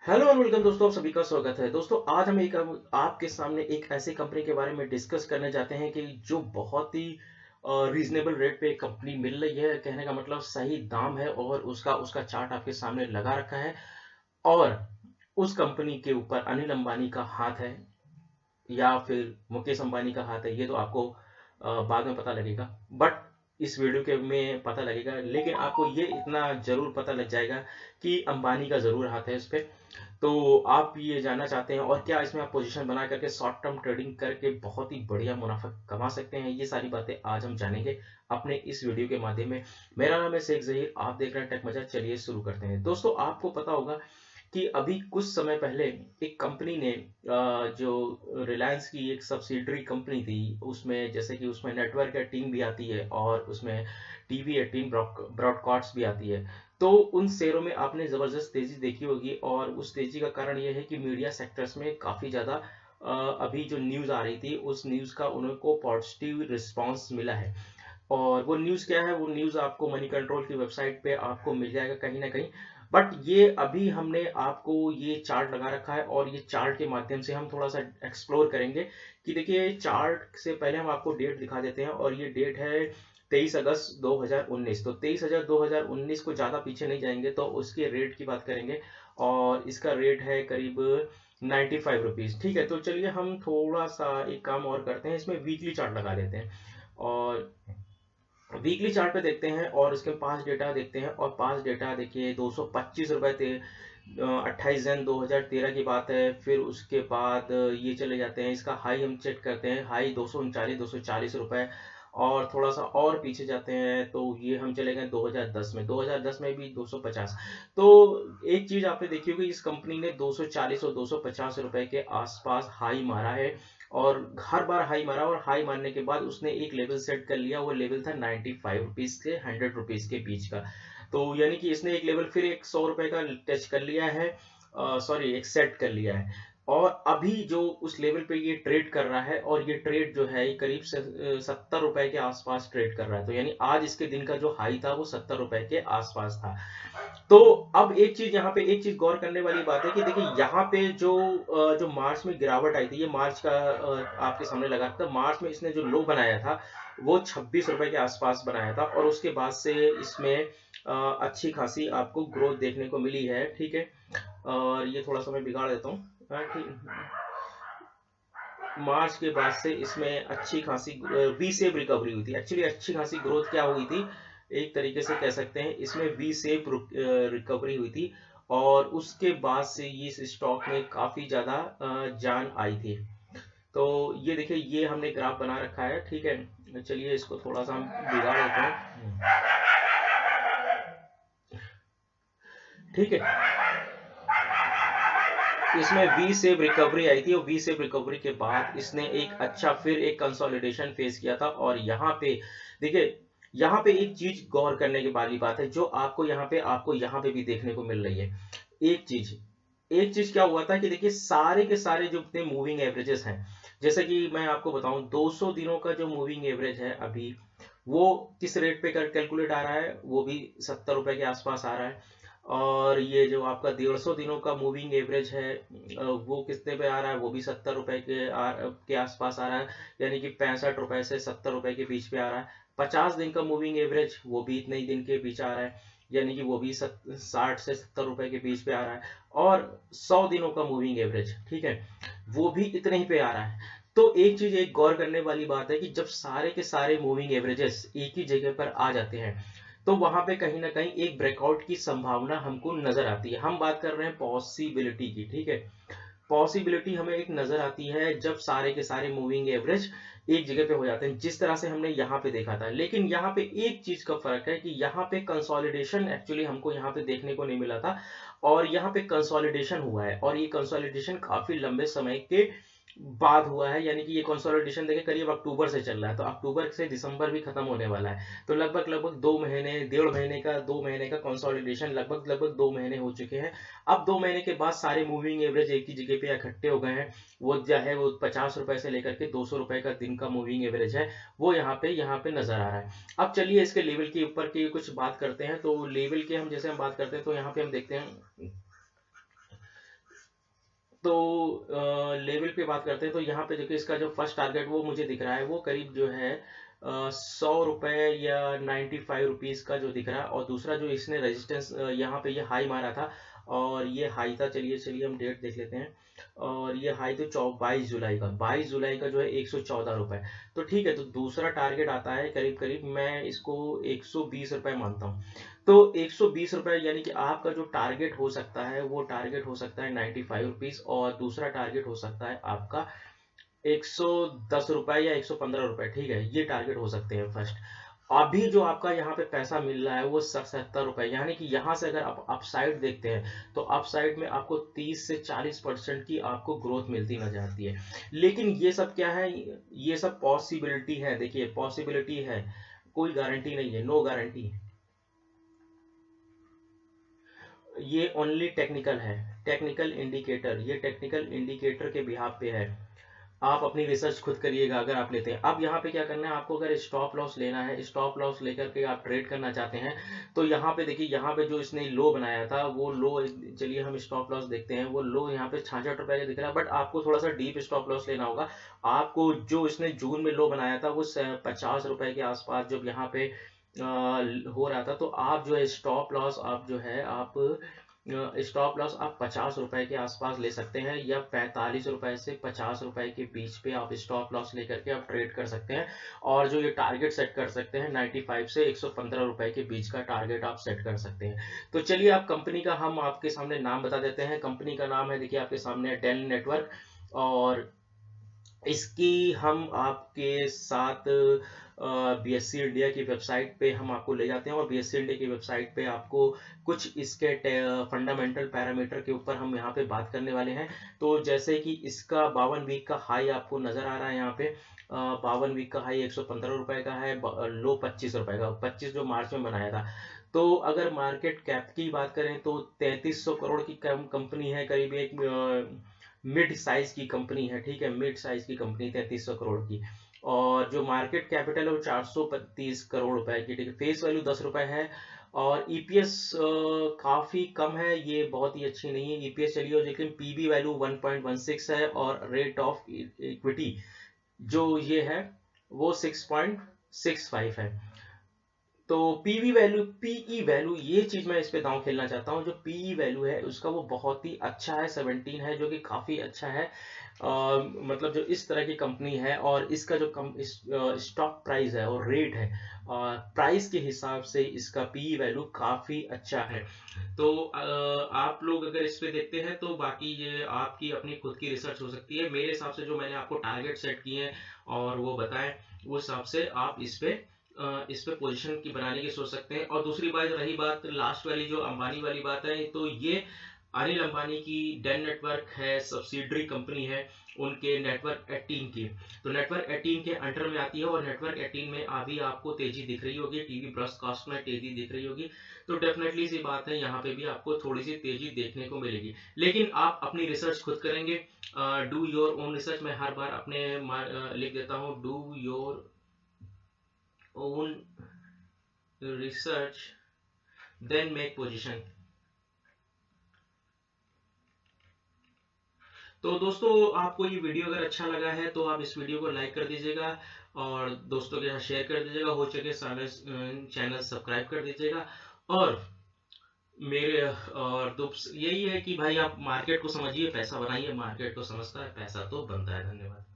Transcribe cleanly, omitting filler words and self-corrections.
Hello and welcome दोस्तों, आप सभी का स्वागत है। दोस्तों आज हम एक आपके सामने एक ऐसी कंपनी के बारे में डिस्कस करने जाते हैं कि जो बहुत ही रीजनेबल रेट पे कंपनी मिल रही है। कहने का मतलब सही दाम है और उसका उसका चार्ट आपके सामने लगा रखा है। और उस कंपनी के ऊपर अनिल अंबानी का हाथ है या फिर मुकेश अंबानी का हाथ है, ये तो आपको बाद में पता लगेगा। बट इस वीडियो के में पता लगेगा, लेकिन आपको ये इतना जरूर पता लग जाएगा कि अंबानी का जरूर हाथ है इस पे। तो आप ये जानना चाहते हैं और क्या इसमें आप पोजीशन बना करके शॉर्ट टर्म ट्रेडिंग करके बहुत ही बढ़िया मुनाफा कमा सकते हैं, ये सारी बातें आज हम जानेंगे अपने इस वीडियो के माध्यम में। मेरा नाम है शेख जहीर, आप देख रहे हैं टेक मजा। चलिए शुरू करते हैं। दोस्तों आपको पता होगा कि अभी कुछ समय पहले एक कंपनी ने जो रिलायंस की एक सब्सिडरी कंपनी थी, उसमें जैसे कि उसमें नेटवर्क 18 भी आती है और उसमें टीवी 18 ब्रॉडकास्ट भी आती है। तो उन शेयरों में आपने जबरदस्त तेजी देखी होगी और उस तेजी का कारण यह है कि मीडिया सेक्टर्स में काफी ज्यादा अभी जो न्यूज आ रही थी उस न्यूज का उनको पॉजिटिव रिस्पांस मिला है। और वो न्यूज क्या है, वो न्यूज आपको मनी कंट्रोल की वेबसाइट पे आपको मिल जाएगा कहीं ना कहीं। बट ये अभी हमने आपको ये चार्ट लगा रखा है और ये चार्ट के माध्यम से हम थोड़ा सा एक्सप्लोर करेंगे कि देखिए चार्ट से पहले हम आपको डेट दिखा देते हैं और ये डेट है 23 अगस्त 2019। तो 23 अगस्त 2019 को ज्यादा पीछे नहीं जाएंगे तो उसके रेट की बात करेंगे और इसका रेट है करीब 95 रुपीज। ठीक है, तो चलिए हम थोड़ा सा एक काम और करते हैं, इसमें वीकली चार्ट लगा देते हैं और वीकली चार्ट पे देखते हैं और उसके पांच डेटा देखते हैं। और पांच डेटा देखिए 225 रुपए थे। 28 जन 2013 की बात है। फिर उसके बाद ये चले जाते हैं, इसका हाई हम चेक करते हैं, हाई 239 240 रुपए। और थोड़ा सा और पीछे जाते हैं तो ये हम चले गए 2010 में। 2010 में भी 250। तो एक चीज आपने देखी होगी, इस कंपनी ने 240 और 250 रुपए के आसपास हाई मारा है और हर बार हाई मारा और हाई मारने के बाद उसने एक लेवल सेट कर लिया। वो लेवल था 95 रुपीज से 100 रुपीज के बीच का। तो यानी कि इसने एक लेवल फिर एक 100 रुपए का टच कर लिया है, सॉरी एक सेट कर लिया है। और अभी जो उस लेवल पे ये ट्रेड कर रहा है और ये ट्रेड जो है ये करीब 70 रुपए के आसपास ट्रेड कर रहा है। तो यानी आज इसके दिन का जो हाई था वो 70 रुपए के आसपास था। तो अब एक चीज यहाँ पे एक चीज गौर करने वाली बात है कि देखिए यहाँ पे जो मार्च में गिरावट आई थी, ये मार्च का आपके सामने लगा था। मार्च में इसने जो लो बनाया था वो 26 रुपए के आसपास बनाया था और उसके बाद से इसमें अच्छी खासी आपको ग्रोथ देखने को मिली है। ठीक है, और ये थोड़ा सा मैं बिगाड़ देता हूँ। ठीक, मार्च के बाद से इसमें अच्छी खासी वी शेप रिकवरी हुई थी। एक्चुअली अच्छी खासी ग्रोथ क्या हुई थी, एक तरीके से कह सकते हैं इसमें वी शेप रिकवरी हुई थी। और उसके बाद से ये इस स्टॉक में काफी ज्यादा जान आई थी। तो ये देखिए ये हमने ग्राफ बना रखा है। ठीक है, चलिए इसको थोड़ा सा हम बिगाड़ देते हैं। ठीक है, इसमें वी सेव रिकवरी आई थी और वी सेव रिकवरी के बाद इसने एक अच्छा फिर एक कंसोलिडेशन फेस किया था। और यहाँ पे देखिए, यहाँ पे एक चीज गौर करने की वाली बात है जो आपको यहाँ पे भी देखने को मिल रही है। एक चीज एक चीज क्या हुआ था कि देखिए सारे के सारे जो अपने मूविंग एवरेजेस हैं, जैसे कि मैं आपको बताऊं 200 दिनों का जो मूविंग एवरेज है अभी वो किस रेट पे कैलकुलेट आ रहा है, वो भी 70 रुपए के आसपास आ रहा है। और ये जो आपका 150 दिनों का मूविंग एवरेज है वो कितने पे आ रहा है, वो भी 70 रुपए के आसपास आ रहा है। यानी कि 65 रुपए से 70 रुपए के बीच पे आ रहा है। 50 दिन का मूविंग एवरेज वो भी इतने ही दिन के बीच आ रहा है, यानी कि वो भी 60 से 70 रुपए के बीच पे आ रहा है। और 100 दिनों का मूविंग एवरेज, ठीक है, वो भी इतने ही पे आ रहा है। तो एक चीज एक गौर करने वाली बात है कि जब सारे के सारे मूविंग एवरेजेस एक ही जगह पर आ जाते हैं तो वहां पे कहीं ना कहीं एक ब्रेकआउट की संभावना हमको नजर आती है। हम बात कर रहे हैं पॉसिबिलिटी की। ठीक है, पॉसिबिलिटी हमें एक नजर आती है जब सारे के सारे मूविंग एवरेज एक जगह पे हो जाते हैं, जिस तरह से हमने यहाँ पे देखा था। लेकिन यहाँ पे एक चीज का फर्क है कि यहाँ पे कंसोलिडेशन एक्चुअली हमको यहाँ पे देखने को नहीं मिला था और यहाँ पे कंसोलिडेशन हुआ है और ये कंसोलिडेशन काफी लंबे समय के बाद हुआ है। यानी कि ये कंसोलिडेशन देखिए करीब अक्टूबर से चल रहा है, तो अक्टूबर से दिसंबर भी खत्म होने वाला है। तो लगभग लगभग 2 महीने, 1.5 महीने का, 2 महीने का कंसोलिडेशन लगभग लगभग 2 महीने हो चुके हैं। अब 2 महीने के बाद सारे मूविंग एवरेज एक ही जगह पे इकट्ठे हो गए हैं। वो जो है वो 50 रुपए से लेकर के 200 रुपए का दिन का मूविंग एवरेज है, वो यहाँ पे नजर आ रहा है। अब चलिए इसके लेवल के ऊपर की कुछ बात करते हैं। तो लेवल के हम जैसे हम बात करते हैं तो यहाँ पे हम देखते हैं तो लेवल पे बात करते हैं तो यहाँ पे देखिए इसका जो फर्स्ट टारगेट वो मुझे दिख रहा है वो करीब जो है 100 रुपए या 95 रुपीज का जो दिख रहा है। और दूसरा जो इसने रेजिस्टेंस यहाँ पे ये हाई मारा था और ये हाई था, चलिए चलिए हम डेट देख लेते हैं। और ये हाई तो 22 जुलाई का, 22 जुलाई का जो है 114 रुपए। तो ठीक है, तो दूसरा टारगेट आता है करीब करीब मैं इसको 120 रुपए मानता हूँ। तो 120 रुपए यानी कि आपका जो टारगेट हो सकता है वो टारगेट हो सकता है 95 रुपीज, और दूसरा टारगेट हो सकता है आपका 110 रुपए या 115 रुपए। ठीक है, ये टारगेट हो सकते हैं फर्स्ट। अभी जो आपका यहाँ पे पैसा मिल रहा है वो 77 रुपए, यानी कि यहाँ से अगर आप अपसाइड देखते हैं तो अपसाइड में आपको 30 से 40% की आपको ग्रोथ मिलती नजर आती है। लेकिन ये सब क्या है, ये सब पॉसिबिलिटी है, देखिए पॉसिबिलिटी है, कोई गारंटी नहीं है, नो गारंटी। ये ओनली टेक्निकल है, टेक्निकल इंडिकेटर, ये टेक्निकल इंडिकेटर के बिहाफ पे है। आप अपनी रिसर्च खुद करिएगा अगर आप लेते हैं। अब यहाँ पे क्या करना है आपको, अगर स्टॉप लॉस लेना है, स्टॉप लॉस लेकर के आप ट्रेड करना चाहते हैं तो यहाँ पे देखिए, यहाँ पे जो इसने लो बनाया था वो लो, चलिए हम स्टॉप लॉस देखते हैं। वो लो यहाँ पे 66 रुपए का दिख रहा है, बट आपको थोड़ा सा डीप स्टॉप लॉस लेना होगा। आपको जो इसने जून में लो बनाया था वो 50 रुपए के आसपास जब यहाँ पे हो रहा था, तो आप जो है स्टॉप लॉस आप जो है आप स्टॉप लॉस आप 50 रुपए के आसपास ले सकते हैं, या 45 रुपए से 50 रुपए के बीच पे आप स्टॉप लॉस लेकर के आप ट्रेड कर सकते हैं। और जो ये टारगेट सेट कर सकते हैं 95 से 115 रुपए के बीच का टारगेट आप सेट कर सकते हैं। तो चलिए आप कंपनी का हम आपके सामने नाम बता देते हैं। कंपनी का नाम है, देखिए आपके सामने, डेल नेटवर्क। और इसकी हम आपके साथ बीएससी इंडिया की वेबसाइट पे हम आपको ले जाते हैं, और बीएससी इंडिया की वेबसाइट पे आपको कुछ इसके फंडामेंटल पैरामीटर के ऊपर हम यहाँ पे बात करने वाले हैं। तो जैसे कि इसका 52 वीक का हाई आपको नजर आ रहा है यहाँ पे, 52 वीक का हाई 115 रुपए का है, लो 25 रुपए का, 25 जो मार्च में बनाया था। तो अगर मार्केट कैप की बात करें तो 3300 करोड़ की कंपनी है, करीब एक मिड साइज की कंपनी है। ठीक है, मिड साइज की कंपनी 3300 करोड़ की। और जो मार्केट कैपिटल है वो 435 करोड़ रुपए की। ठीक है, फेस वैल्यू 10 रुपए है। और ईपीएस काफी कम है, ये बहुत ही अच्छी नहीं है ईपीएस, चलिए। लेकिन पीबी वैल्यू 1.16 है, और रेट ऑफ इक्विटी जो ये है वो 6.65 है। तो पीवी वैल्यू, पीई वैल्यू, ये चीज मैं इस पे दांव खेलना चाहता हूँ। जो पीई वैल्यू है उसका वो बहुत ही अच्छा है, 17 है, जो कि काफी अच्छा है। मतलब जो इस तरह की कंपनी है और इसका जो स्टॉक प्राइस है और रेट है, प्राइस के हिसाब से इसका पीई वैल्यू काफी अच्छा है। तो आप लोग अगर इस पे देखते हैं तो बाकी ये आपकी अपनी खुद की रिसर्च हो सकती है। मेरे हिसाब से जो मैंने आपको टारगेट सेट किए हैं और वो बताएं, वो हिसाब से आप इस पे पोजीशन की बनाने की सोच सकते हैं। और दूसरी बात, रही बात लास्ट वाली जो अंबानी वाली बात है, तो ये अनिल अंबानी की डेल नेटवर्क है, सब्सिडरी कंपनी है उनके नेटवर्क 18 की। तो नेटवर्क 18 के अंडर में आती है, और नेटवर्क 18 में अभी आपको तेजी दिख रही होगी, टीवी ब्रॉडकास्ट में तेजी दिख रही होगी। तो डेफिनेटली सी बात है, यहाँ पे भी आपको थोड़ी सी तेजी देखने को मिलेगी। लेकिन आप अपनी रिसर्च खुद करेंगे, डू योर ओन रिसर्च। मैं हर बार अपने लिख देता हूँ, do your own research then make position। तो दोस्तों, आपको ये वीडियो अगर अच्छा लगा है तो आप इस वीडियो को लाइक कर दीजिएगा, और दोस्तों के साथ शेयर कर दीजिएगा, हो सके चैनल सब्सक्राइब कर दीजिएगा। और मेरे और यही है कि भाई आप मार्केट को समझिए, पैसा बनाइए, मार्केट को समझता है पैसा तो बनता है। धन्यवाद।